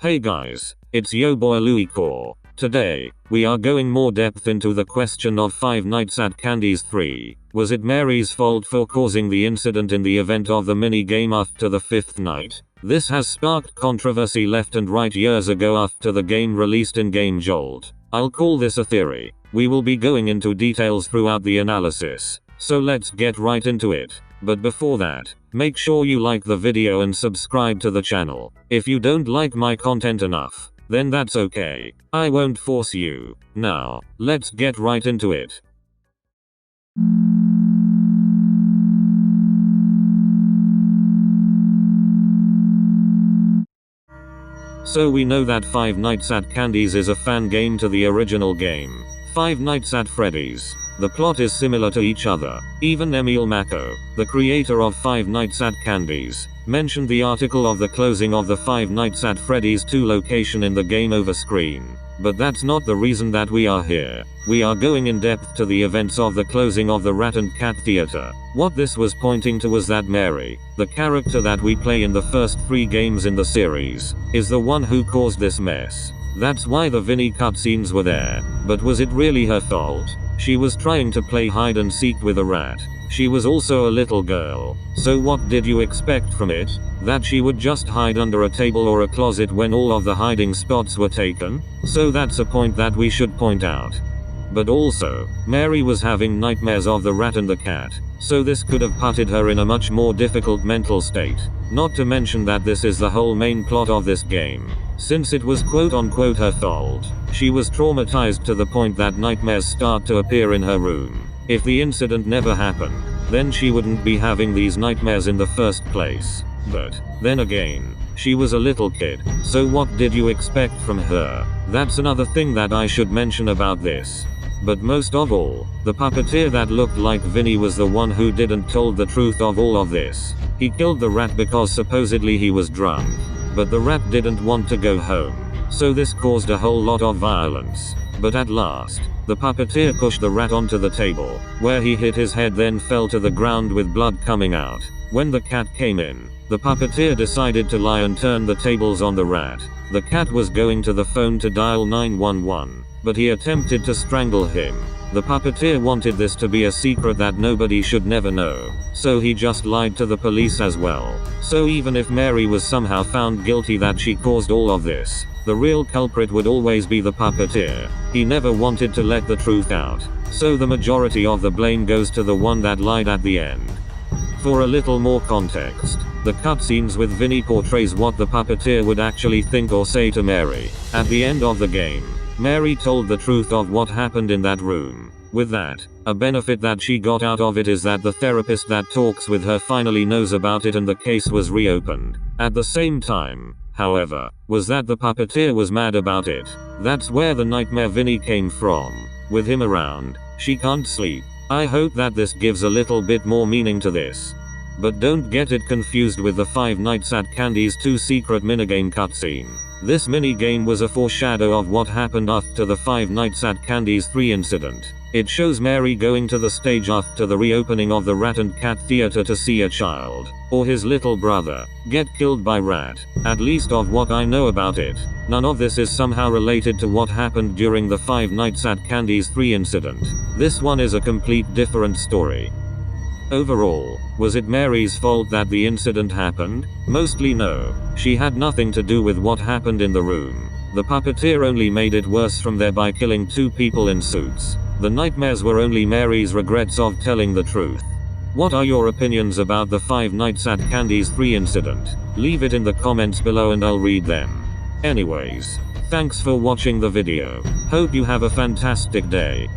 Hey guys, it's yo boy Louis Core. Today, we are going more depth into the question of Five Nights at Candy's 3. Was it Mary's fault for causing the incident in the event of the mini-game after the 5th night? This has sparked controversy left and right years ago after the game released in Game Jolt. I'll call this a theory. We will be going into details throughout the analysis. So let's get right into it. But before that, make sure you like the video and subscribe to the channel. If you don't like my content enough, then that's okay. I won't force you. Now, let's get right into it. So we know that Five Nights at Candy's is a fan game to the original game, Five Nights at Freddy's. The plot is similar to each other. Even Emil Macko, the creator of Five Nights at Candy's, mentioned the article of the closing of the Five Nights at Freddy's 2 location in the game over screen. But that's not the reason that we are here. We are going in depth to the events of the closing of the Rat and Cat Theater. What this was pointing to was that Mary, the character that we play in the first 3 games in the series, is the one who caused this mess. That's why the Vinny cutscenes were there. But was it really her fault? She was trying to play hide and seek with a rat. She was also a little girl. So what did you expect from it? That she would just hide under a table or a closet when all of the hiding spots were taken? So that's a point that we should point out. But also, Mary was having nightmares of the rat and the cat. So this could have putted her in a much more difficult mental state. Not to mention that this is the whole main plot of this game. Since it was quote-unquote her fault, she was traumatized to the point that nightmares start to appear in her room. If the incident never happened, then she wouldn't be having these nightmares in the first place. But, then again, she was a little kid, so what did you expect from her? That's another thing that I should mention about this. But most of all, the puppeteer that looked like Vinny was the one who didn't told the truth of all of this. He killed the rat because supposedly he was drunk. But the rat didn't want to go home. So this caused a whole lot of violence. But at last, the puppeteer pushed the rat onto the table, where he hit his head, then fell to the ground with blood coming out. When the cat came in, the puppeteer decided to lie and turn the tables on the rat. The cat was going to the phone to dial 911, but he attempted to strangle him. The puppeteer wanted this to be a secret that nobody should never know, so he just lied to the police as well. So even if Mary was somehow found guilty that she caused all of this, the real culprit would always be the puppeteer. He never wanted to let the truth out. So the majority of the blame goes to the one that lied at the end. For a little more context, the cutscenes with Vinny portrays what the puppeteer would actually think or say to Mary. At the end of the game, Mary told the truth of what happened in that room. With that, a benefit that she got out of it is that the therapist that talks with her finally knows about it and the case was reopened. At the same time, however, was that the puppeteer was mad about it. That's where the nightmare Vinny came from. With him around, she can't sleep. I hope that this gives a little bit more meaning to this. But don't get it confused with the Five Nights at Candy's 2 secret minigame cutscene. This minigame was a foreshadow of what happened after the Five Nights at Candy's 3 incident. It shows Mary going to the stage after the reopening of the Rat and Cat Theater to see a child, or his little brother, get killed by rat. At least of what I know about it, none of this is somehow related to what happened during the Five Nights at Candy's 3 incident. This one is a complete different story. Overall, was it Mary's fault that the incident happened? Mostly no. She had nothing to do with what happened in the room. The puppeteer only made it worse from there by killing 2 people in suits. The nightmares were only Mary's regrets of telling the truth. What are your opinions about the Five Nights at Candy's 3 incident? Leave it in the comments below and I'll read them. Anyways, thanks for watching the video. Hope you have a fantastic day.